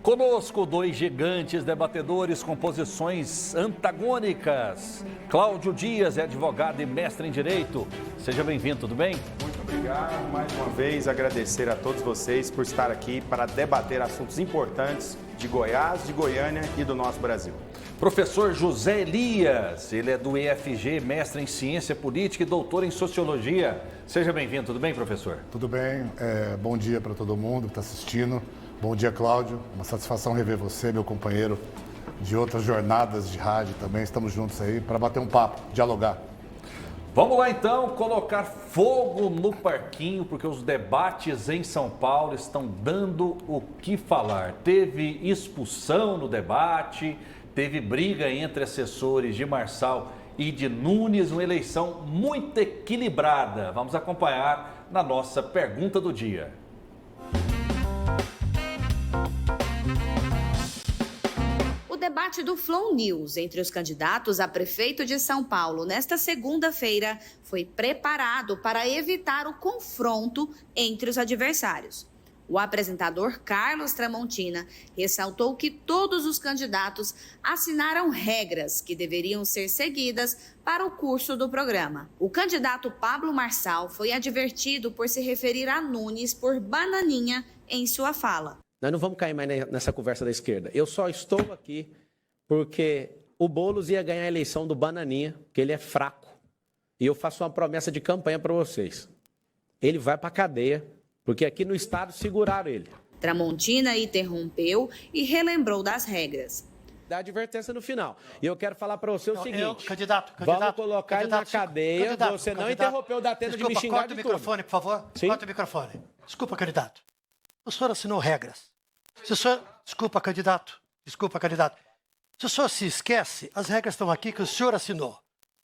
Conosco, dois gigantes debatedores com posições antagônicas. Cláudio Dias é advogado e mestre em Direito. Seja bem-vindo, tudo bem? Muito obrigado. Mais uma vez, agradecer a todos vocês por estar aqui para debater assuntos importantes de Goiás, de Goiânia e do nosso Brasil. Professor José Elias, ele é do EFG, mestre em Ciência Política e doutor em Sociologia. Seja bem-vindo, tudo bem, professor? Tudo bem, bom dia para todo mundo que está assistindo. Bom dia, Cláudio. Uma satisfação rever você, meu companheiro de outras jornadas de rádio também. Estamos juntos aí para bater um papo, dialogar. Vamos lá então colocar fogo no parquinho, porque os debates em São Paulo estão dando o que falar. Teve expulsão no debate, teve briga entre assessores de Marçal e de Nunes, uma eleição muito equilibrada. Vamos acompanhar na nossa pergunta do dia. O debate do Flow News entre os candidatos a prefeito de São Paulo nesta segunda-feira foi preparado para evitar o confronto entre os adversários. O apresentador Carlos Tramontina ressaltou que todos os candidatos assinaram regras que deveriam ser seguidas para o curso do programa. O candidato Pablo Marçal foi advertido por se referir a Nunes por bananinha em sua fala. Nós não vamos cair mais nessa conversa da esquerda. Eu só estou aqui porque o Boulos ia ganhar a eleição do Bananinha, que ele é fraco. E eu faço uma promessa de campanha para vocês. Ele vai para a cadeia, porque aqui no estado seguraram ele. Tramontina interrompeu e relembrou das regras. Dá advertência no final. E eu quero falar para você o seguinte. Candidato, vamos colocar ele na cadeia. Você não interrompeu da tempo de me xingar corta de o tudo. microfone, por favor. Sim? Corta o microfone. Desculpa, candidato. O senhor assinou regras. Se o senhor... Desculpa, candidato. Se o senhor se esquece, as regras estão aqui que o senhor assinou.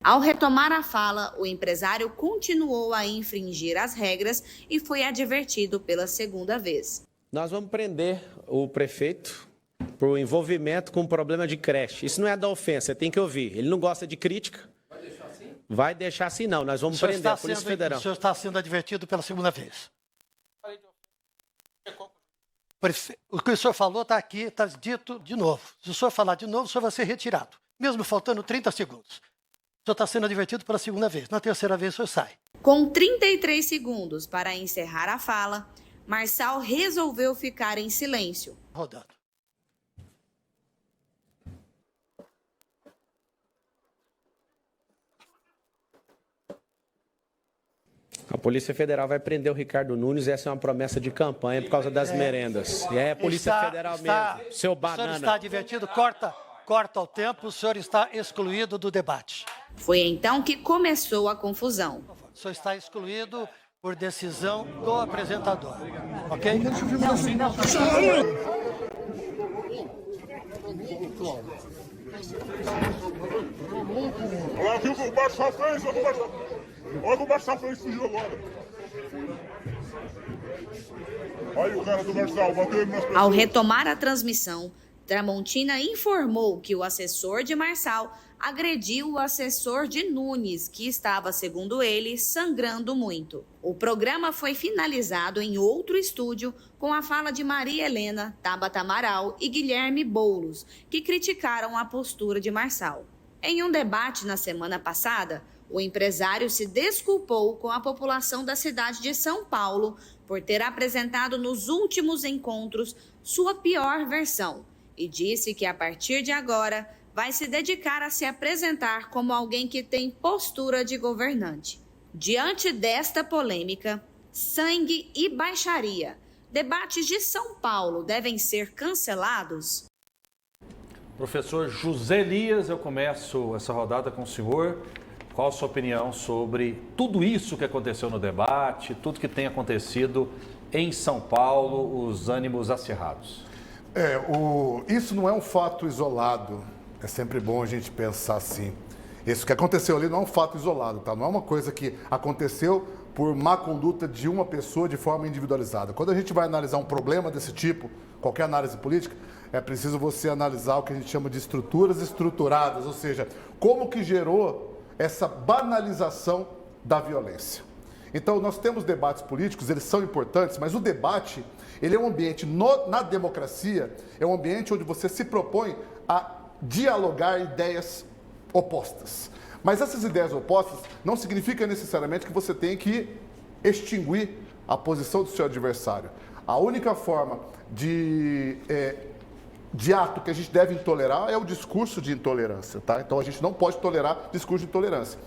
Ao retomar a fala, o empresário continuou a infringir as regras e foi advertido pela segunda vez. Nós vamos prender o prefeito por envolvimento com problema de creche. Isso não é da ofensa, você tem que ouvir. Ele não gosta de crítica. Vai deixar assim? Vai deixar assim não, nós vamos prender a Polícia Federal. O senhor está sendo advertido pela segunda vez. O que o senhor falou está aqui, está dito de novo. Se o senhor falar de novo, o senhor vai ser retirado, mesmo faltando 30 segundos. O senhor está sendo advertido pela segunda vez. Na terceira vez, o senhor sai. Com 33 segundos para encerrar a fala, Marçal resolveu ficar em silêncio. Rodando. A Polícia Federal vai prender o Ricardo Nunes, essa é uma promessa de campanha por causa das merendas. E é a Polícia Federal mesmo, seu banana. O senhor está advertido, corta o tempo, o senhor está excluído do debate. Foi então que começou a confusão. O senhor está excluído por decisão do apresentador, ok? Olha o que o Marçal fez, olha o que o Marçal fez, fugiu agora. Olha o cara do Marçal, bateu nas pessoas. Ao retomar a transmissão, Tramontina informou que o assessor de Marçal agrediu o assessor de Nunes, que estava, segundo ele, sangrando muito. O programa foi finalizado em outro estúdio com a fala de Maria Helena, Tabata Amaral e Guilherme Boulos, que criticaram a postura de Marçal. Em um debate na semana passada, o empresário se desculpou com a população da cidade de São Paulo por ter apresentado nos últimos encontros sua pior versão e disse que a partir de agora vai se dedicar a se apresentar como alguém que tem postura de governante. Diante desta polêmica, sangue e baixaria, debates de São Paulo devem ser cancelados? Professor José Elias, eu começo essa rodada com o senhor. Qual a sua opinião sobre tudo isso que aconteceu no debate, tudo que tem acontecido em São Paulo, os ânimos acirrados? Isso não é um fato isolado. É sempre bom a gente pensar assim. Isso que aconteceu ali não é um fato isolado, tá? Não é uma coisa que aconteceu por má conduta de uma pessoa de forma individualizada. Quando a gente vai analisar um problema desse tipo, qualquer análise política, é preciso você analisar o que a gente chama de estruturas estruturadas, ou seja, como que gerou essa banalização da violência. Então, nós temos debates políticos, eles são importantes, mas o debate, ele é um ambiente, na democracia, é um ambiente onde você se propõe a dialogar ideias opostas. Mas essas ideias opostas não significa necessariamente que você tem que extinguir a posição do seu adversário. A única forma de ato que a gente deve tolerar é o discurso de intolerância, tá? Então a gente não pode tolerar discurso de intolerância.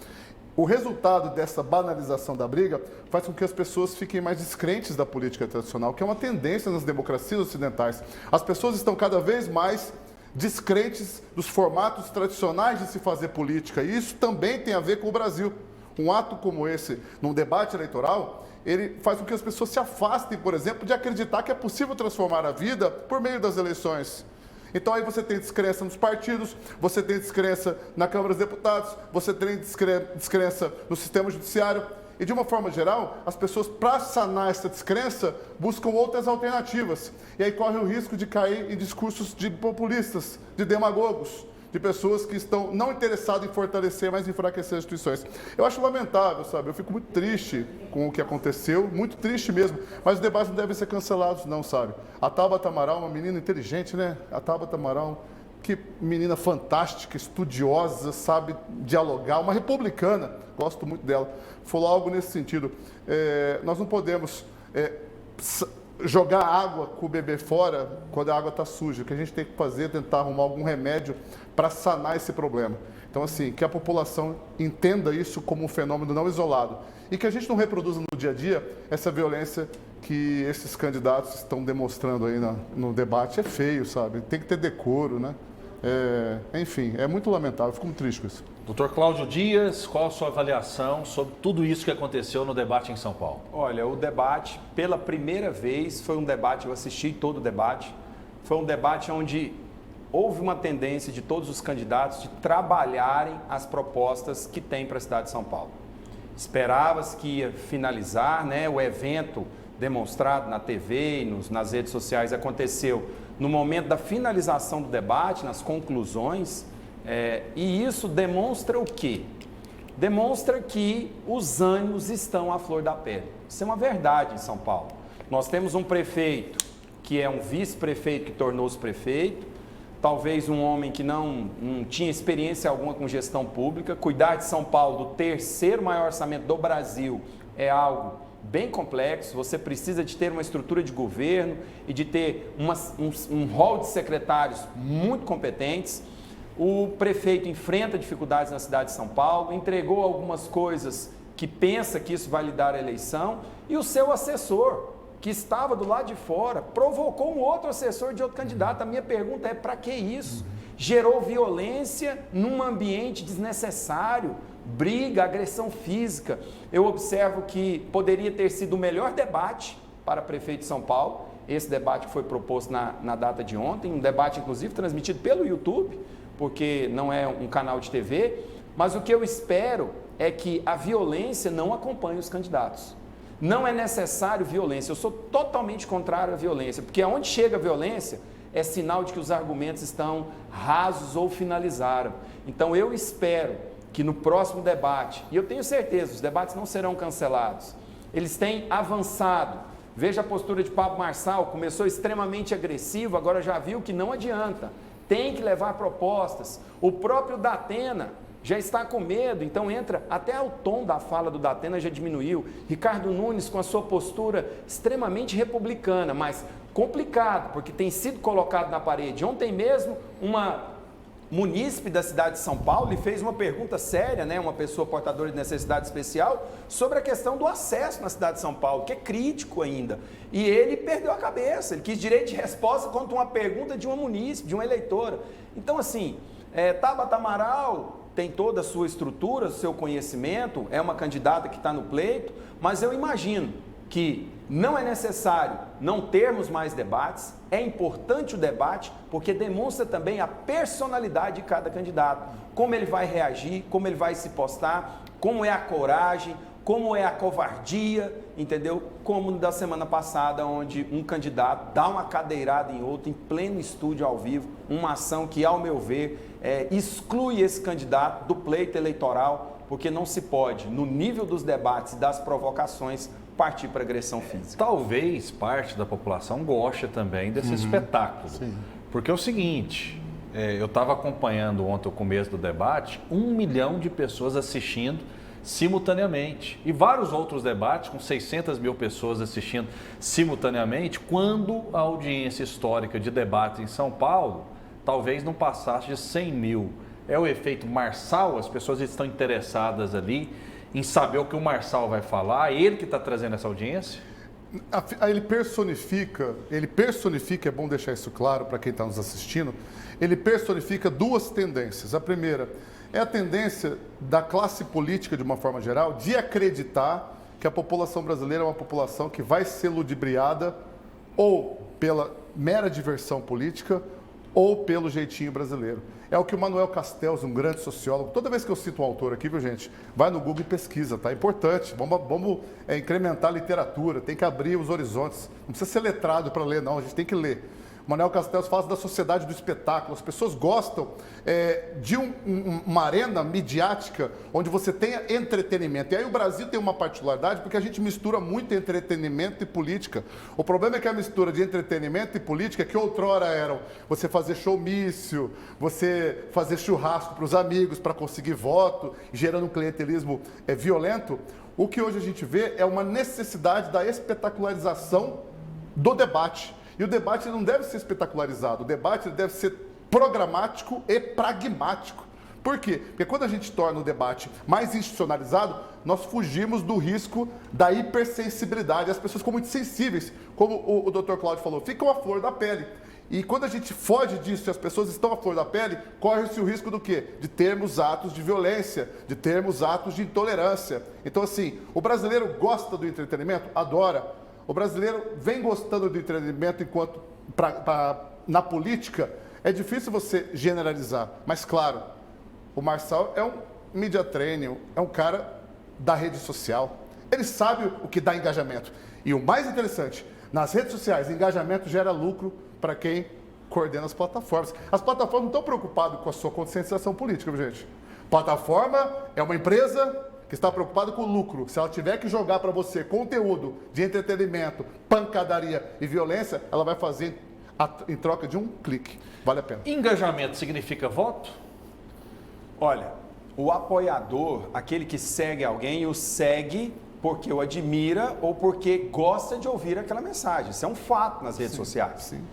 O resultado dessa banalização da briga faz com que as pessoas fiquem mais descrentes da política tradicional, que é uma tendência nas democracias ocidentais. As pessoas estão cada vez mais descrentes dos formatos tradicionais de se fazer política, e isso também tem a ver com o Brasil. Um ato como esse, num debate eleitoral, ele faz com que as pessoas se afastem, por exemplo, de acreditar que é possível transformar a vida por meio das eleições. Então aí você tem descrença nos partidos, você tem descrença na Câmara dos Deputados, você tem descrença no sistema judiciário. E de uma forma geral, as pessoas, para sanar essa descrença, buscam outras alternativas. E aí corre o risco de cair em discursos de populistas, de demagogos, de pessoas que estão não interessadas em fortalecer, mas em enfraquecer as instituições. Eu acho lamentável, sabe? Eu fico muito triste com o que aconteceu, muito triste mesmo, mas os debates não devem ser cancelados não, sabe? A Tabata Amaral, uma menina inteligente, né? A Tabata Amaral, que menina fantástica, estudiosa, sabe dialogar, uma republicana, gosto muito dela. Falou algo nesse sentido. Nós não podemos jogar água com o bebê fora quando a água está suja. O que a gente tem que fazer é tentar arrumar algum remédio para sanar esse problema. Então, assim, que a população entenda isso como um fenômeno não isolado e que a gente não reproduza no dia a dia essa violência que esses candidatos estão demonstrando aí no debate. É feio, sabe? Tem que ter decoro, né? Enfim, é muito lamentável, fico muito triste com isso. Doutor Cláudio Dias, qual a sua avaliação sobre tudo isso que aconteceu no debate em São Paulo? Olha, o debate, pela primeira vez, foi um debate, eu assisti todo o debate, foi um debate onde houve uma tendência de todos os candidatos de trabalharem as propostas que tem para a cidade de São Paulo. Esperava-se que ia finalizar, né? O evento demonstrado na TV e nas redes sociais aconteceu no momento da finalização do debate, nas conclusões, e isso demonstra o quê? Demonstra que os ânimos estão à flor da pele. Isso é uma verdade em São Paulo. Nós temos um prefeito que é um vice-prefeito que tornou-se prefeito, talvez um homem que não tinha experiência alguma com gestão pública. Cuidar de São Paulo, do terceiro maior orçamento do Brasil, é algo bem complexo. Você precisa de ter uma estrutura de governo e de ter um rol de secretários muito competentes. O prefeito enfrenta dificuldades na cidade de São Paulo, entregou algumas coisas que pensa que isso vai lhe dar a eleição, e o seu assessor, que estava do lado de fora, provocou um outro assessor de outro candidato. A minha pergunta é: para que isso? Gerou violência num ambiente desnecessário, briga, agressão física. Eu observo que poderia ter sido o melhor debate para prefeito de São Paulo, esse debate que foi proposto na data de ontem, um debate inclusive transmitido pelo YouTube, porque não é um canal de TV, mas o que eu espero é que a violência não acompanhe os candidatos. Não é necessário violência, eu sou totalmente contrário à violência, porque aonde chega a violência é sinal de que os argumentos estão rasos ou finalizaram. Então eu espero que no próximo debate, e eu tenho certeza, os debates não serão cancelados, eles têm avançado. Veja a postura de Pablo Marçal, começou extremamente agressivo, agora já viu que não adianta, tem que levar propostas. O próprio Datena já está com medo, então entra, até o tom da fala do Datena já diminuiu. Ricardo Nunes com a sua postura extremamente republicana, mas complicado, porque tem sido colocado na parede. Ontem mesmo, uma munícipe da cidade de São Paulo lhe fez uma pergunta séria, né, uma pessoa portadora de necessidade especial, sobre a questão do acesso na cidade de São Paulo, que é crítico ainda. E ele perdeu a cabeça, ele quis direito de resposta contra uma pergunta de uma munícipe, de uma eleitora. Então, assim, Tabata Amaral tem toda a sua estrutura, seu conhecimento, é uma candidata que está no pleito, mas eu imagino que não é necessário não termos mais debates, é importante o debate, porque demonstra também a personalidade de cada candidato, como ele vai reagir, como ele vai se postar, como é a coragem, como é a covardia, entendeu? Como da semana passada, onde um candidato dá uma cadeirada em outro, em pleno estúdio ao vivo, uma ação que, ao meu ver, exclui esse candidato do pleito eleitoral porque não se pode, no nível dos debates e das provocações, partir para agressão física. Talvez parte da população goste também desse espetáculo. Sim. Porque é o seguinte, eu estava acompanhando ontem o começo do debate, 1 milhão de pessoas assistindo simultaneamente. E vários outros debates, com 600 mil pessoas assistindo simultaneamente, quando a audiência histórica de debate em São Paulo talvez não passasse de 100 mil. É o efeito Marçal, as pessoas estão interessadas ali em saber o que o Marçal vai falar, ele que está trazendo essa audiência? Ele personifica, é bom deixar isso claro para quem está nos assistindo, ele personifica duas tendências. A primeira é a tendência da classe política, de uma forma geral, de acreditar que a população brasileira é uma população que vai ser ludibriada ou pela mera diversão política ou pelo jeitinho brasileiro. É o que o Manuel Castells, um grande sociólogo, toda vez que eu cito um autor aqui, viu gente, vai no Google e pesquisa, tá? É importante, vamos incrementar a literatura, tem que abrir os horizontes, não precisa ser letrado para ler não, a gente tem que ler. O Manuel Castells fala da sociedade do espetáculo. As pessoas gostam de uma arena midiática onde você tenha entretenimento. E aí o Brasil tem uma particularidade porque a gente mistura muito entretenimento e política. O problema é que a mistura de entretenimento e política, que outrora eram você fazer showmício, você fazer churrasco para os amigos para conseguir voto, gerando um clientelismo violento, o que hoje a gente vê é uma necessidade da espetacularização do debate. E o debate não deve ser espetacularizado, o debate deve ser programático e pragmático. Por quê? Porque quando a gente torna o debate mais institucionalizado, nós fugimos do risco da hipersensibilidade. As pessoas ficam muito sensíveis, como o Dr. Cláudio falou, ficam à flor da pele. E quando a gente foge disso e as pessoas estão à flor da pele, corre-se o risco do quê? De termos atos de violência, de termos atos de intolerância. Então, assim, o brasileiro gosta do entretenimento? Adora. O brasileiro vem gostando do entretenimento enquanto na política é difícil você generalizar. Mas, claro, o Marçal é um media trainer, é um cara da rede social. Ele sabe o que dá engajamento. E o mais interessante, nas redes sociais, engajamento gera lucro para quem coordena as plataformas. As plataformas não estão preocupadas com a sua conscientização política, viu, gente? Plataforma é uma empresa que está preocupada com o lucro. Se ela tiver que jogar para você conteúdo de entretenimento, pancadaria e violência, ela vai fazer em troca de um clique. Vale a pena. Engajamento significa voto? Olha, o apoiador, aquele que segue alguém, o segue porque o admira ou porque gosta de ouvir aquela mensagem. Isso é um fato nas redes sociais. Sim.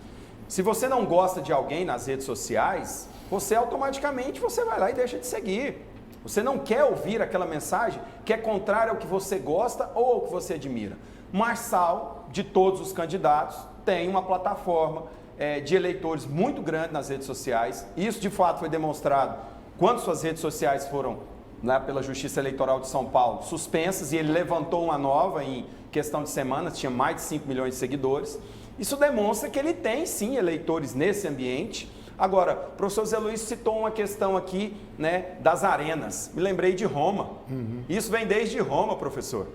Se você não gosta de alguém nas redes sociais, você automaticamente vai lá e deixa de seguir. Você não quer ouvir aquela mensagem que é contrária ao que você gosta ou ao que você admira. Marçal, de todos os candidatos, tem uma plataforma de eleitores muito grande nas redes sociais. Isso, de fato, foi demonstrado quando suas redes sociais foram, pela Justiça Eleitoral de São Paulo, suspensas, e ele levantou uma nova em questão de semanas, tinha mais de 5 milhões de seguidores. Isso demonstra que ele tem, sim, eleitores nesse ambiente. Agora, o professor Zé Luiz citou uma questão aqui, das arenas. Me lembrei de Roma. Isso vem desde Roma, professor.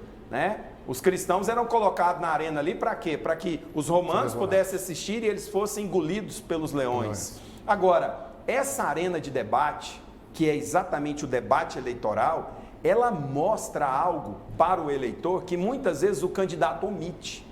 Os cristãos eram colocados na arena ali para quê? Para que os romanos pudessem assistir e eles fossem engolidos pelos leões. Agora, essa arena de debate, que é exatamente o debate eleitoral, ela mostra algo para o eleitor que muitas vezes o candidato omite.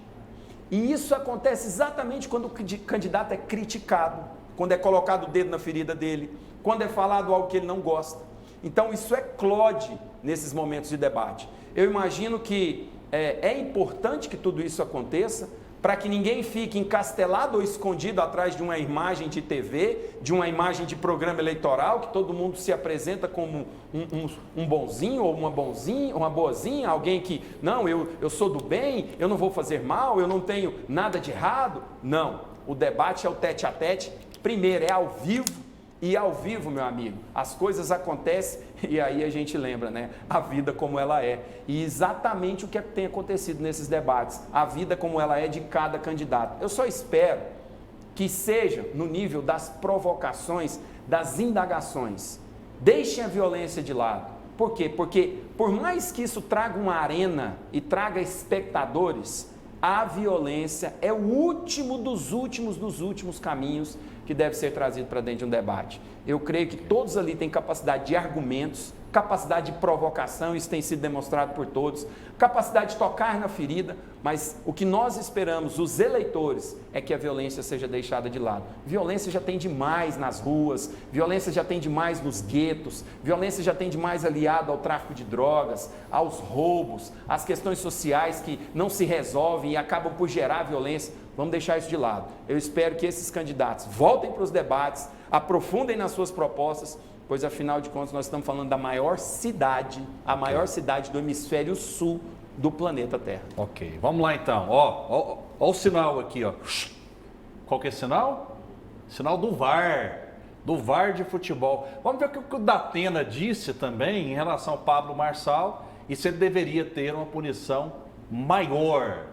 E isso acontece exatamente quando o candidato é criticado, quando é colocado o dedo na ferida dele, quando é falado algo que ele não gosta. Então, isso eclode nesses momentos de debate. Eu imagino que é importante que tudo isso aconteça para que ninguém fique encastelado ou escondido atrás de uma imagem de TV, de uma imagem de programa eleitoral, que todo mundo se apresenta como um bonzinho ou uma boazinha, alguém que, não, eu sou do bem, eu não vou fazer mal, eu não tenho nada de errado. Não, o debate é o tete-a-tete. Primeiro, é ao vivo, e ao vivo, meu amigo, as coisas acontecem e aí a gente lembra, a vida como ela é. E exatamente o que tem acontecido nesses debates, a vida como ela é de cada candidato. Eu só espero que seja no nível das provocações, das indagações. Deixem a violência de lado. Por quê? Porque por mais que isso traga uma arena e traga espectadores, a violência é o último dos últimos caminhos que deve ser trazido para dentro de um debate. Eu creio que todos ali têm capacidade de argumentos, capacidade de provocação, isso tem sido demonstrado por todos, capacidade de tocar na ferida, mas o que nós esperamos, os eleitores, é que a violência seja deixada de lado. Violência já tem demais nas ruas, violência já tem demais nos guetos, violência já tem demais aliado ao tráfico de drogas, aos roubos, às questões sociais que não se resolvem e acabam por gerar violência. Vamos deixar isso de lado. Eu espero que esses candidatos voltem para os debates, aprofundem nas suas propostas, pois afinal de contas nós estamos falando da maior cidade, a maior cidade do hemisfério sul do planeta Terra. Ok, vamos lá então. Ó o sinal aqui, ó. Qual que é o sinal? Sinal do VAR de futebol. Vamos ver o que o Datena disse também em relação ao Pablo Marçal e se ele deveria ter uma punição maior.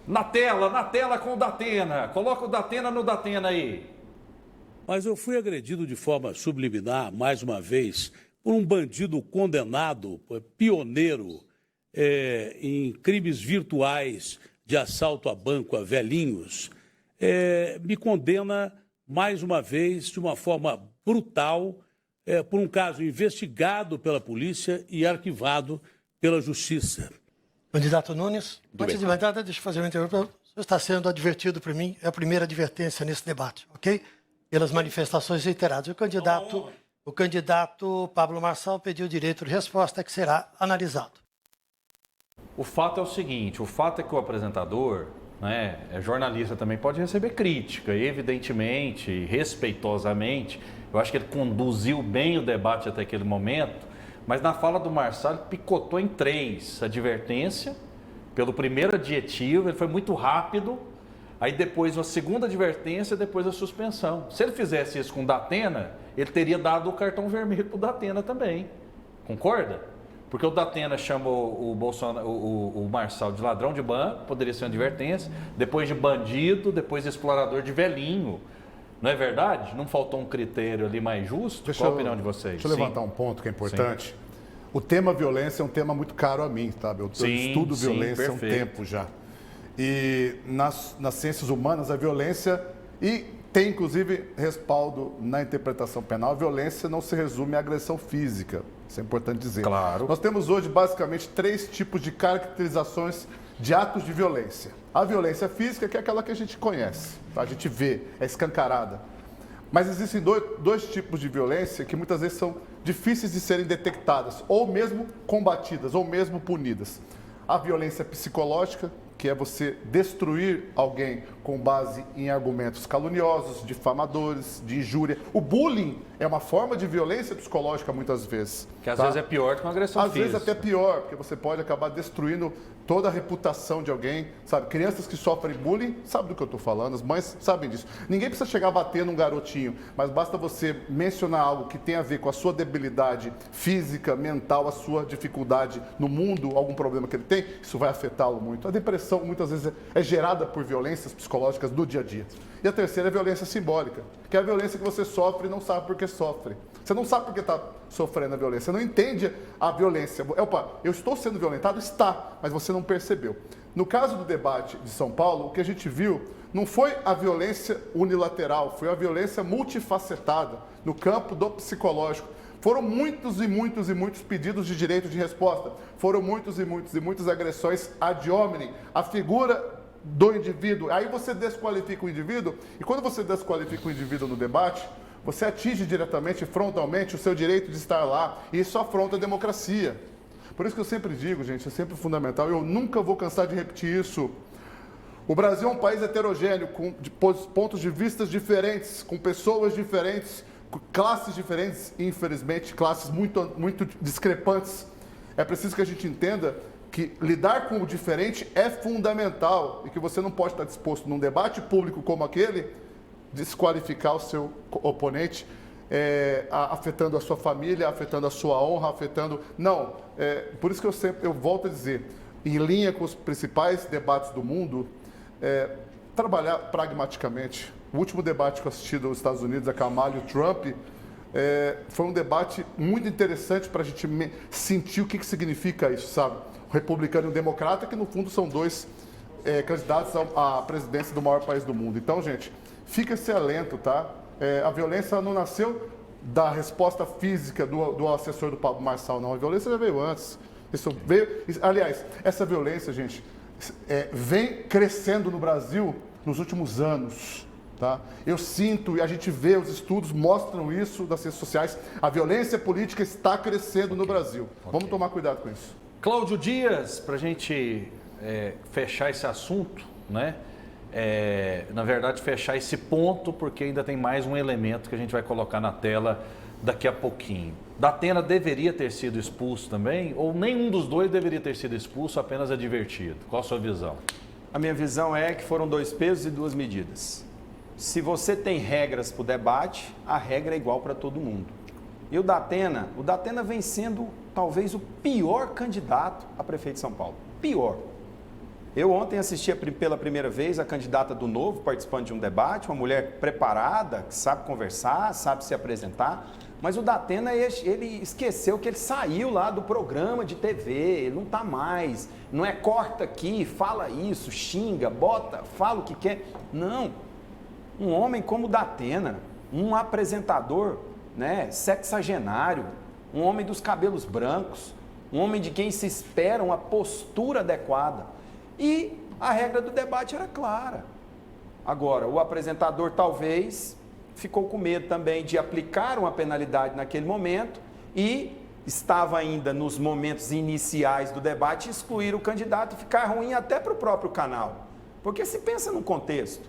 Na tela com o Datena. Coloca o Datena no Datena aí. Mas eu fui agredido de forma subliminar, mais uma vez, por um bandido condenado, pioneiro em crimes virtuais de assalto a banco a velhinhos, me condena, mais uma vez, de uma forma brutal, por um caso investigado pela polícia e arquivado pela Justiça. Candidato Nunes, antes de mais nada, deixa eu fazer uma interrupção. O senhor está sendo advertido por mim, é a primeira advertência nesse debate, ok? Pelas manifestações reiteradas. O candidato Pablo Marçal pediu direito de resposta que será analisado. O fato é o seguinte, o fato é que o apresentador, né, jornalista também, pode receber crítica, evidentemente, respeitosamente. Eu acho que ele conduziu bem o debate até aquele momento, mas na fala do Marçal ele picotou em 3. Advertência, pelo primeiro adjetivo, ele foi muito rápido. Aí depois uma segunda advertência, depois a suspensão. Se ele fizesse isso com o Datena, ele teria dado o cartão vermelho para o Datena também. Concorda? Porque o Datena chamou o Marçal de ladrão de banco, poderia ser uma advertência. Depois de bandido, depois de explorador de velhinho. Não é verdade? Não faltou um critério ali mais justo? Qual a opinião de vocês? Deixa eu levantar um ponto que é importante. Sim. O tema violência é um tema muito caro a mim, sabe? Eu estudo violência há um tempo já. E nas ciências humanas, a violência, e tem inclusive respaldo na interpretação penal, a violência não se resume à agressão física. Isso é importante dizer. Claro. Nós temos hoje basicamente 3 tipos de caracterizações de atos de violência. A violência física, que é aquela que a gente conhece, tá? A gente vê, é escancarada. Mas existem dois tipos de violência que muitas vezes são difíceis de serem detectadas, ou mesmo combatidas, ou mesmo punidas. A violência psicológica, que é você destruir alguém com base em argumentos caluniosos, difamadores, de injúria. O bullying é uma forma de violência psicológica muitas vezes. Que às vezes é pior que uma agressão física. Às vezes até pior, porque você pode acabar destruindo toda a reputação de alguém, sabe? Crianças que sofrem bullying, sabem do que eu estou falando, as mães sabem disso. Ninguém precisa chegar a bater num garotinho, mas basta você mencionar algo que tem a ver com a sua debilidade física, mental, a sua dificuldade no mundo, algum problema que ele tem, isso vai afetá-lo muito. A depressão muitas vezes é gerada por violências psicológicas do dia a dia. E a terceira é a violência simbólica, que é a violência que você sofre e não sabe por que sofre. Você não sabe por que está sofrendo a violência, você não entende a violência. Opa, eu estou sendo violentado? Está, mas você não percebeu. No caso do debate de São Paulo, o que a gente viu não foi a violência unilateral, foi a violência multifacetada no campo do psicológico. Foram muitos e muitos e muitos pedidos de direito de resposta, foram muitos e muitas agressões ad hominem, a figura do indivíduo. Aí você desqualifica o indivíduo, e quando você desqualifica o indivíduo no debate, você atinge diretamente, frontalmente, o seu direito de estar lá, e isso afronta a democracia. Por isso que eu sempre digo, gente, é sempre fundamental, eu nunca vou cansar de repetir isso. O Brasil é um país heterogêneo, com pontos de vista diferentes, com pessoas diferentes, com classes diferentes, e, infelizmente, classes muito discrepantes. É preciso que a gente entenda que lidar com o diferente é fundamental e que você não pode estar disposto, num debate público como aquele, desqualificar o seu oponente, afetando a sua família, afetando a sua honra, afetando... Não, por isso que eu volto a dizer, em linha com os principais debates do mundo, trabalhar pragmaticamente. O último debate que eu assisti dos Estados Unidos, a Kamala e o Trump, foi um debate muito interessante para a gente sentir o que significa isso, sabe? O republicano e o democrata, que no fundo são dois candidatos à presidência do maior país do mundo. Então, gente, fica esse alento, tá? A violência não nasceu da resposta física do assessor do Pablo Marçal, não. A violência já veio antes. Aliás, essa violência, gente, vem crescendo no Brasil nos últimos anos. Tá? Eu sinto, e a gente vê, os estudos mostram isso das redes sociais, a violência política está crescendo no Brasil. Vamos tomar cuidado com isso. Cláudio Dias, para a gente fechar esse assunto, né? Na verdade, fechar esse ponto, porque ainda tem mais um elemento que a gente vai colocar na tela daqui a pouquinho. Datena deveria ter sido expulso também, ou nenhum dos dois deveria ter sido expulso, apenas advertido? Qual a sua visão? A minha visão é que foram 2 pesos e 2 medidas. Se você tem regras para o debate, a regra é igual para todo mundo. E o Datena vem sendo talvez o pior candidato a prefeito de São Paulo. Pior. Eu ontem assisti pela primeira vez a candidata do Novo participando de um debate, uma mulher preparada, que sabe conversar, sabe se apresentar, mas o Datena, ele esqueceu que ele saiu lá do programa de TV, ele não está mais, não é corta aqui, fala isso, xinga, bota, fala o que quer. Não. Um homem como o Datena, um apresentador, né, sexagenário, um homem dos cabelos brancos, um homem de quem se espera uma postura adequada. E a regra do debate era clara. Agora, o apresentador talvez ficou com medo também de aplicar uma penalidade naquele momento e estava ainda nos momentos iniciais do debate excluir o candidato e ficar ruim até para o próprio canal. Porque se pensa no contexto.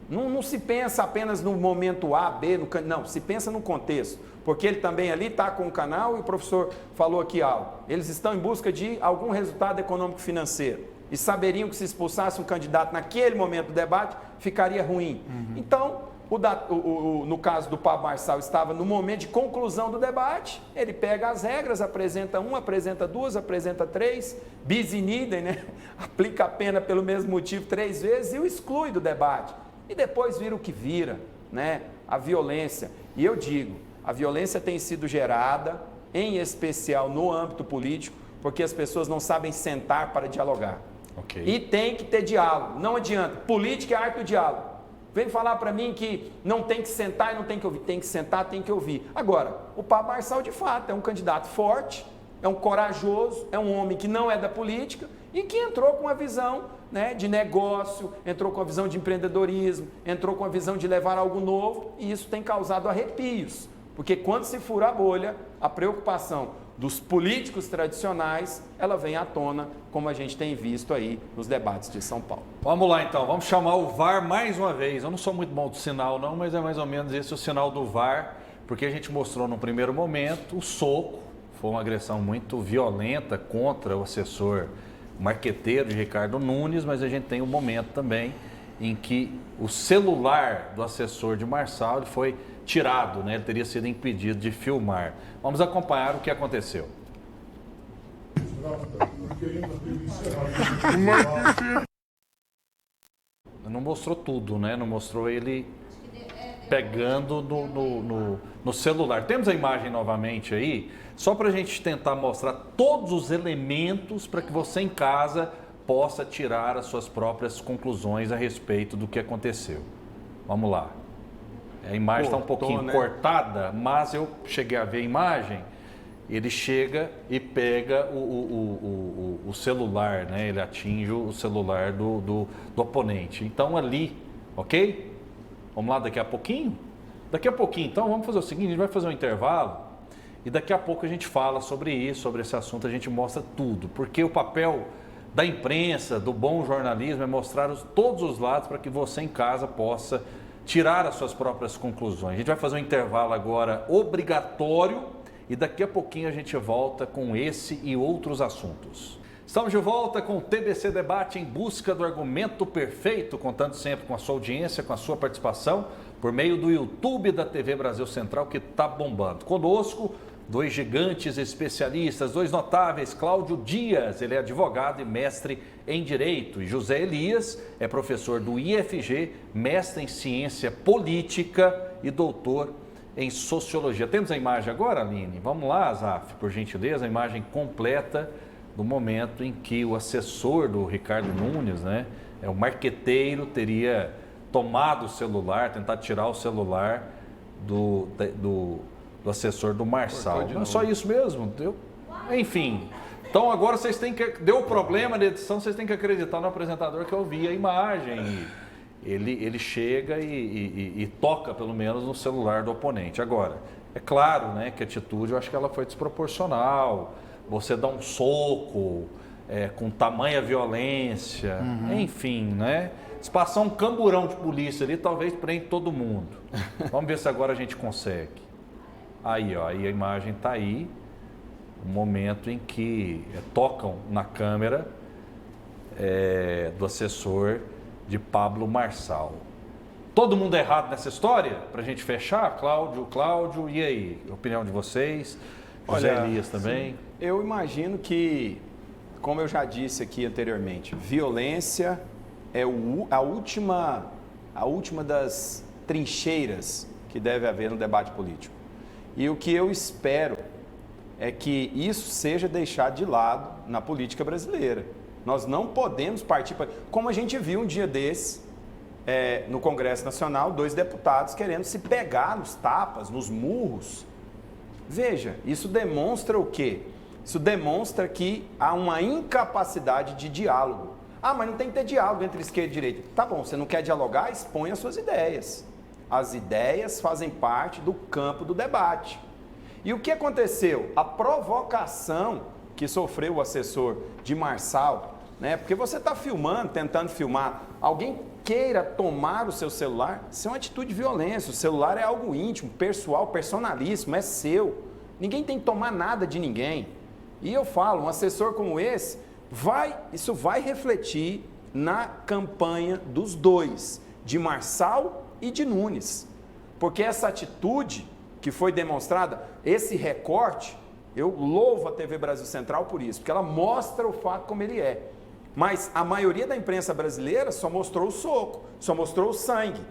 Não se pensa apenas no momento A, B, não, se pensa no contexto. Porque ele também ali está com o canal e o professor falou aqui algo. Eles estão em busca de algum resultado econômico-financeiro. E saberiam que se expulsasse um candidato naquele momento do debate, ficaria ruim. Então, no caso do Pablo Marçal, estava no momento de conclusão do debate, ele pega as regras, apresenta 1, apresenta 2, apresenta 3, bis in idem, né? Aplica a pena pelo mesmo motivo 3 vezes e o exclui do debate. E depois vira o que vira, né? A violência. E eu digo, a violência tem sido gerada, em especial no âmbito político, porque as pessoas não sabem sentar para dialogar. Okay. E tem que ter diálogo, não adianta. Política é a arte do diálogo. Vem falar para mim que não tem que sentar e não tem que ouvir. Tem que sentar, tem que ouvir. Agora, o Pablo Marçal, de fato, é um candidato forte, é um corajoso, é um homem que não é da política e que entrou com uma visão, né, de negócio, entrou com a visão de empreendedorismo, entrou com a visão de levar algo novo, e isso tem causado arrepios. Porque quando se fura a bolha, a preocupação dos políticos tradicionais, ela vem à tona, como a gente tem visto aí nos debates de São Paulo. Vamos lá então, vamos chamar o VAR mais uma vez. Eu não sou muito bom do sinal não, mas é mais ou menos esse o sinal do VAR, porque a gente mostrou no primeiro momento o soco, foi uma agressão muito violenta contra o assessor marqueteiro de Ricardo Nunes, mas a gente tem um momento também em que o celular do assessor de Marçal foi tirado, né? Ele teria sido impedido de filmar. Vamos acompanhar o que aconteceu. Não mostrou tudo, né? Não mostrou ele pegando no celular. Temos a imagem novamente aí, só para a gente tentar mostrar todos os elementos para que você em casa possa tirar as suas próprias conclusões a respeito do que aconteceu. Vamos lá. A imagem está um pouquinho cortada, mas eu cheguei a ver a imagem. Ele chega e pega o celular, né? Ele atinge o celular do oponente. Então ali, ok? Vamos lá daqui a pouquinho? Daqui a pouquinho, então, vamos fazer o seguinte, a gente vai fazer um intervalo e daqui a pouco a gente fala sobre isso, sobre esse assunto, a gente mostra tudo. Porque o papel da imprensa, do bom jornalismo, é mostrar todos os lados para que você em casa possa tirar as suas próprias conclusões. A gente vai fazer um intervalo agora obrigatório e daqui a pouquinho a gente volta com esse e outros assuntos. Estamos de volta com o TBC Debate em busca do argumento perfeito, contando sempre com a sua audiência, com a sua participação, por meio do YouTube da TV Brasil Central, que está bombando. Conosco, 2 gigantes especialistas, 2 notáveis, Cláudio Dias, ele é advogado e mestre em Direito, e José Elias é professor do IFG, mestre em Ciência Política e doutor em Sociologia. Temos a imagem agora, Aline? Vamos lá, Azaf, por gentileza, a imagem completa do momento em que o assessor do Ricardo Nunes, né, o marqueteiro, teria tomado o celular, tentado tirar o celular do do assessor do Marçal. Não é só isso mesmo? Enfim. Então agora vocês têm que... Deu problema na edição, vocês têm que acreditar no apresentador que eu vi a imagem. Ele chega e toca, pelo menos, no celular do oponente. Agora, é claro, né, que a atitude, eu acho que ela foi desproporcional. Você dá um soco com tamanha violência, enfim, né? Se passar um camburão de polícia ali, talvez prende todo mundo. Vamos ver se agora a gente consegue. Aí, ó, aí a imagem está aí. O momento em que tocam na câmera do assessor de Pablo Marçal. Todo mundo errado nessa história? Para a gente fechar? Cláudio, e aí? Opinião de vocês? José Elias também? Sim. Eu imagino que, como eu já disse aqui anteriormente, violência é a última das trincheiras que deve haver no debate político. E o que eu espero é que isso seja deixado de lado na política brasileira. Nós não podemos partir para... Como a gente viu um dia desse, no Congresso Nacional, 2 deputados querendo se pegar nos tapas, nos murros. Veja, isso demonstra o quê? Isso demonstra que há uma incapacidade de diálogo. Ah, mas não tem que ter diálogo entre esquerda e direita. Tá bom, você não quer dialogar? Expõe as suas ideias. As ideias fazem parte do campo do debate. E o que aconteceu? A provocação que sofreu o assessor de Marçal, né? Porque você está filmando, tentando filmar, alguém queira tomar o seu celular, isso é uma atitude de violência. O celular é algo íntimo, pessoal, personalíssimo, é seu. Ninguém tem que tomar nada de ninguém. E eu falo, um assessor como esse, isso vai refletir na campanha dos dois, de Marçal e de Nunes. Porque essa atitude que foi demonstrada, esse recorte, eu louvo a TV Brasil Central por isso, porque ela mostra o fato como ele é. Mas a maioria da imprensa brasileira só mostrou o soco, só mostrou o sangue.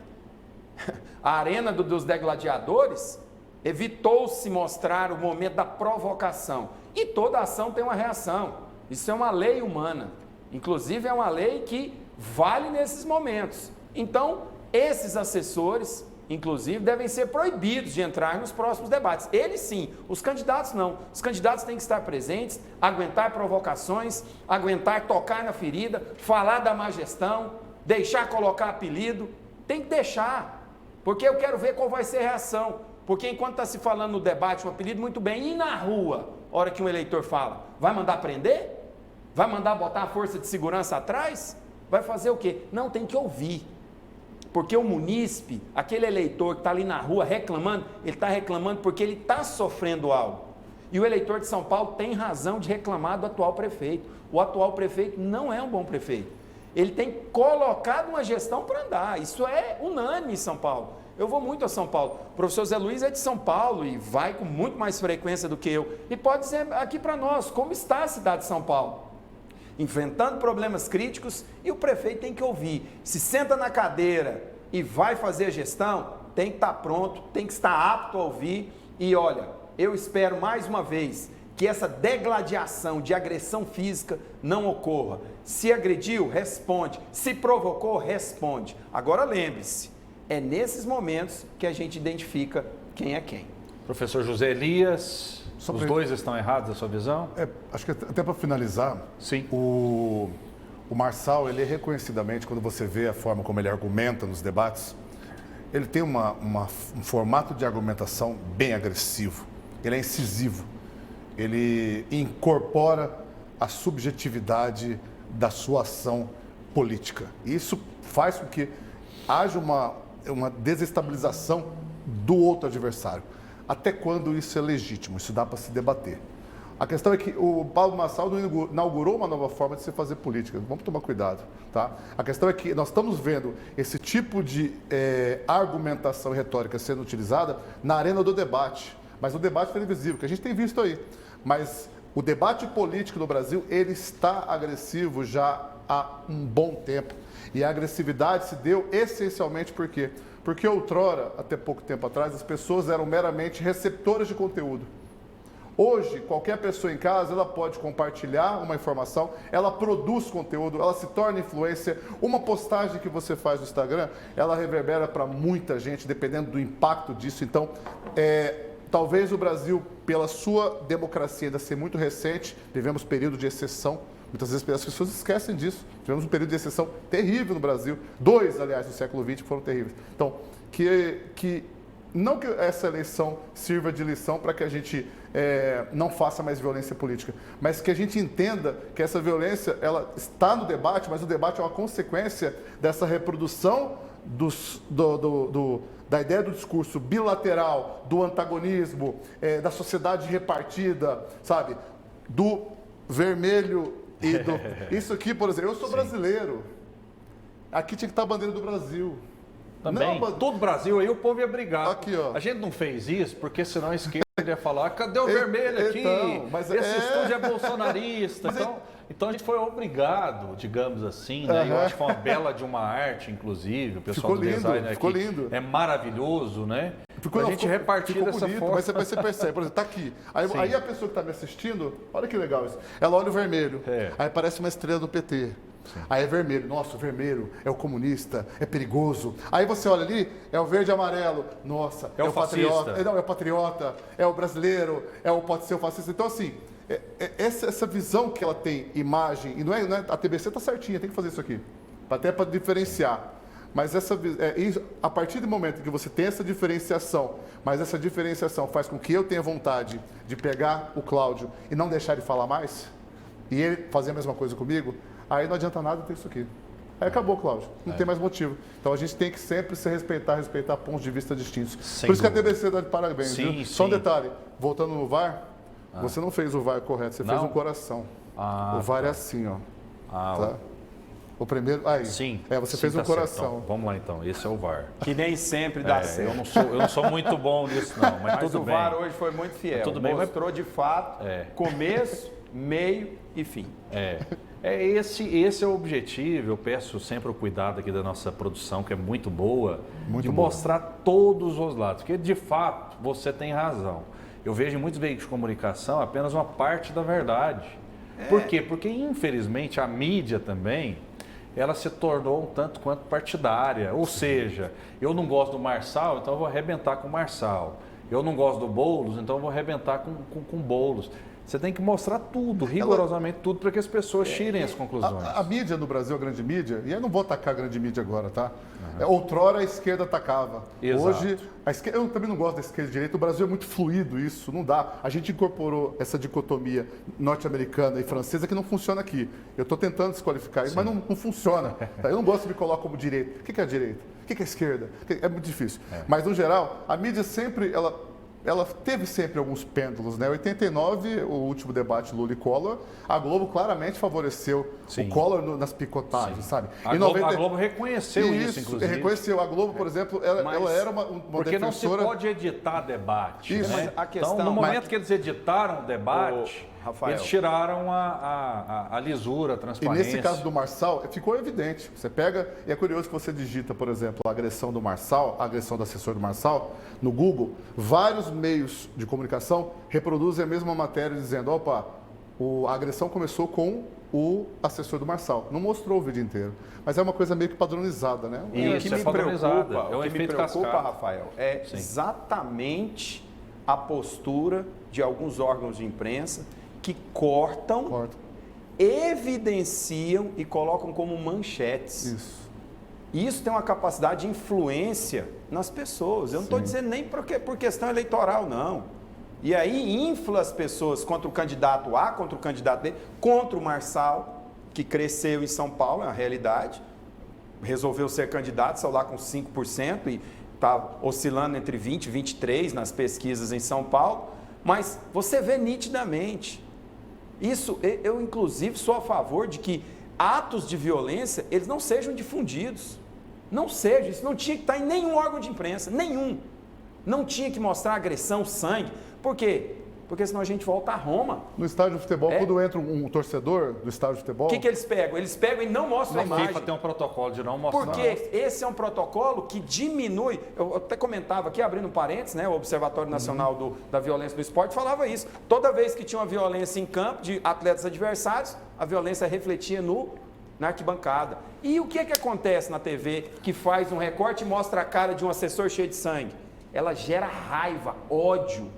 A arena dos degladiadores evitou-se mostrar o momento da provocação. E toda ação tem uma reação. Isso é uma lei humana. Inclusive é uma lei que vale nesses momentos. Então, esses assessores, inclusive, devem ser proibidos de entrar nos próximos debates. Eles sim, os candidatos não. Os candidatos têm que estar presentes, aguentar provocações, aguentar tocar na ferida, falar da má gestão, deixar colocar apelido. Tem que deixar, porque eu quero ver qual vai ser a reação. Porque enquanto está se falando no debate um apelido, muito bem, e na rua, hora que um eleitor fala, vai mandar prender? Vai mandar botar a força de segurança atrás? Vai fazer o quê? Não, tem que ouvir. Porque o munícipe, aquele eleitor que está ali na rua reclamando, ele está reclamando porque ele está sofrendo algo. E o eleitor de São Paulo tem razão de reclamar do atual prefeito. O atual prefeito não é um bom prefeito. Ele tem colocado uma gestão para andar. Isso é unânime em São Paulo. Eu vou muito a São Paulo. O professor Zé Luiz é de São Paulo e vai com muito mais frequência do que eu. E pode dizer aqui para nós, como está a cidade de São Paulo? Enfrentando problemas críticos, e o prefeito tem que ouvir. Se senta na cadeira e vai fazer a gestão, tem que estar pronto, tem que estar apto a ouvir. E olha, eu espero mais uma vez que essa degladiação de agressão física não ocorra. Se agrediu, responde. Se provocou, responde. Agora lembre-se, é nesses momentos que a gente identifica quem é quem. Professor José Elias... Os dois estão errados, na sua visão? Acho que até para finalizar, sim. O Marçal, ele reconhecidamente, quando você vê a forma como ele argumenta nos debates, ele tem um formato de argumentação bem agressivo, ele é incisivo, ele incorpora a subjetividade da sua ação política. E isso faz com que haja uma desestabilização do outro adversário. Até quando isso é legítimo? Isso dá para se debater. A questão é que o Pablo Marçal inaugurou uma nova forma de se fazer política. Vamos tomar cuidado, tá? A questão é que nós estamos vendo esse tipo de argumentação e retórica sendo utilizada na arena do debate. Mas o debate televisivo, que a gente tem visto aí. Mas o debate político no Brasil, ele está agressivo já há um bom tempo. E a agressividade se deu essencialmente por quê? Porque outrora, até pouco tempo atrás, as pessoas eram meramente receptoras de conteúdo. Hoje, qualquer pessoa em casa, ela pode compartilhar uma informação, ela produz conteúdo, ela se torna influencer. Uma postagem que você faz no Instagram, ela reverbera para muita gente, dependendo do impacto disso. Então, talvez o Brasil, pela sua democracia ainda ser muito recente, vivemos período de exceção. Muitas vezes as pessoas esquecem disso. Tivemos um período de exceção terrível no Brasil. 2, aliás, no século XX foram terríveis. Então, não que essa eleição sirva de lição para que a gente não faça mais violência política, mas que a gente entenda que essa violência ela está no debate, mas o debate é uma consequência dessa reprodução da ideia do discurso bilateral, do antagonismo, da sociedade repartida, sabe? Do vermelho e do... Isso aqui, por exemplo, eu sou brasileiro. Aqui tinha que estar a bandeira do Brasil. Também, não, todo o Brasil aí o povo ia brigar. Aqui, ó. A gente não fez isso porque senão a esquerda ia falar, cadê o vermelho aqui? Então, mas esse estúdio é bolsonarista. Então a gente foi obrigado, digamos assim, né? Eu acho que foi uma bela de uma arte, inclusive, o pessoal do design aqui. Ficou lindo. É maravilhoso, né? A gente repartir dessa bonito, forma. Mas você percebe, por exemplo, tá aqui. Aí a pessoa que está me assistindo, olha que legal isso. Ela olha o vermelho, aí parece uma estrela do PT. Sim. Aí é vermelho, nossa, o vermelho é o comunista, é perigoso. Aí você olha ali, é o verde e amarelo, nossa, é o patriota. Não, é o patriota, é o brasileiro, pode ser o fascista. Então, assim, essa visão que ela tem, imagem, e não é a TBC está certinha, tem que fazer isso aqui, até para diferenciar. Mas a partir do momento que você tem essa diferenciação, mas essa diferenciação faz com que eu tenha vontade de pegar o Cláudio e não deixar ele falar mais, e ele fazer a mesma coisa comigo, aí não adianta nada ter isso aqui. Aí acabou, Cláudio. Não tem mais motivo. Então a gente tem que sempre se respeitar pontos de vista distintos. Por isso que a TBC dá de parabéns. Sim, viu? Só um detalhe, voltando no VAR, você não fez o VAR correto, você fez um coração. O VAR é assim, ó. Tá? O primeiro. Aí. Sim. Você fez um coração. Então, vamos lá então, esse é o VAR. Que nem sempre dá certo. Eu não sou muito bom nisso, não. Mas tudo o bem. VAR hoje foi muito fiel. Tudo bem, mostrou de fato começo, meio e fim. Esse é o objetivo. Eu peço sempre o cuidado aqui da nossa produção, que é muito boa, mostrar todos os lados. Porque, de fato, você tem razão. Eu vejo em muitos veículos de comunicação apenas uma parte da verdade. Por quê? Porque, infelizmente, a mídia também, ela se tornou um tanto quanto partidária. Ou seja, eu não gosto do Marçal, então eu vou arrebentar com o Marçal. Eu não gosto do Boulos, então eu vou arrebentar com o Boulos. Você tem que mostrar tudo, rigorosamente tudo, para que as pessoas tirem as conclusões. A mídia no Brasil, a grande mídia, e eu não vou atacar a grande mídia agora, tá? Outrora a esquerda atacava. Exato. Hoje, a esquerda, eu também não gosto da esquerda e direita, o Brasil é muito fluido isso, não dá. A gente incorporou essa dicotomia norte-americana e francesa que não funciona aqui. Eu estou tentando desqualificar isso, mas não funciona. Tá? Eu não gosto de me colocar como direita. O que é a direita? O que é a esquerda? É muito difícil. Mas, no geral, a mídia sempre, ela teve sempre alguns pêndulos, né? Em 89, o último debate Lula e Collor, a Globo claramente favoreceu o Collor nas picotagens, sabe? A Globo reconheceu isso, inclusive. Reconheceu. A Globo, por exemplo, ela era uma porque defensora... não se pode editar debate, isso, né? mas a questão... Então, no momento que eles editaram o debate, Rafael, eles tiraram a lisura, a transparência. E nesse caso do Marçal, ficou evidente. Você pega, e é curioso que você digita, por exemplo, a agressão do Marçal, a agressão do assessor do Marçal, no Google, vários meios de comunicação reproduzem a mesma matéria dizendo, opa, a agressão começou com o assessor do Marçal. Não mostrou o vídeo inteiro. Mas é uma coisa meio que padronizada, né? E o que me preocupa, Rafael, é exatamente a postura de alguns órgãos de imprensa que cortam, evidenciam e colocam como manchetes. Isso tem uma capacidade de influência nas pessoas. Eu não estou dizendo nem por questão eleitoral, não. E aí infla as pessoas contra o candidato A, contra o candidato B, contra o Marçal, que cresceu em São Paulo, é a realidade. Resolveu ser candidato, saiu lá com 5% e está oscilando entre 20% e 23% nas pesquisas em São Paulo. Mas você vê nitidamente. Isso, eu inclusive sou a favor de que atos de violência, eles não sejam difundidos. Não seja, isso não tinha que estar em nenhum órgão de imprensa, nenhum. Não tinha que mostrar agressão, sangue. Por quê? Porque senão a gente volta a Roma. No estádio de futebol, quando entra um torcedor do estádio de futebol... O que eles pegam? Eles pegam e não mostram a imagem. A FIFA tem um protocolo de não mostrar. Porque esse é um protocolo que diminui... Eu até comentava aqui, abrindo parênteses, né? O Observatório Nacional da Violência do Esporte falava isso. Toda vez que tinha uma violência em campo de atletas adversários, a violência refletia na arquibancada. E o que acontece na TV que faz um recorte e mostra a cara de um assessor cheio de sangue? Ela gera raiva, ódio.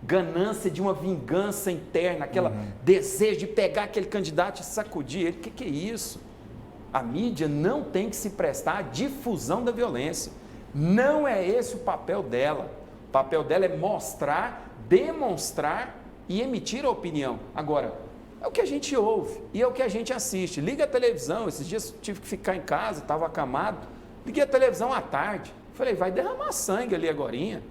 ganância de uma vingança interna, aquela desejo de pegar aquele candidato e sacudir ele. O que é isso? A mídia não tem que se prestar à difusão da violência. Não é esse o papel dela. O papel dela é mostrar, demonstrar e emitir a opinião. Agora, é o que a gente ouve e é o que a gente assiste. Liga a televisão, esses dias tive que ficar em casa, estava acamado. Liguei a televisão à tarde. Falei, vai derramar sangue ali agorinha.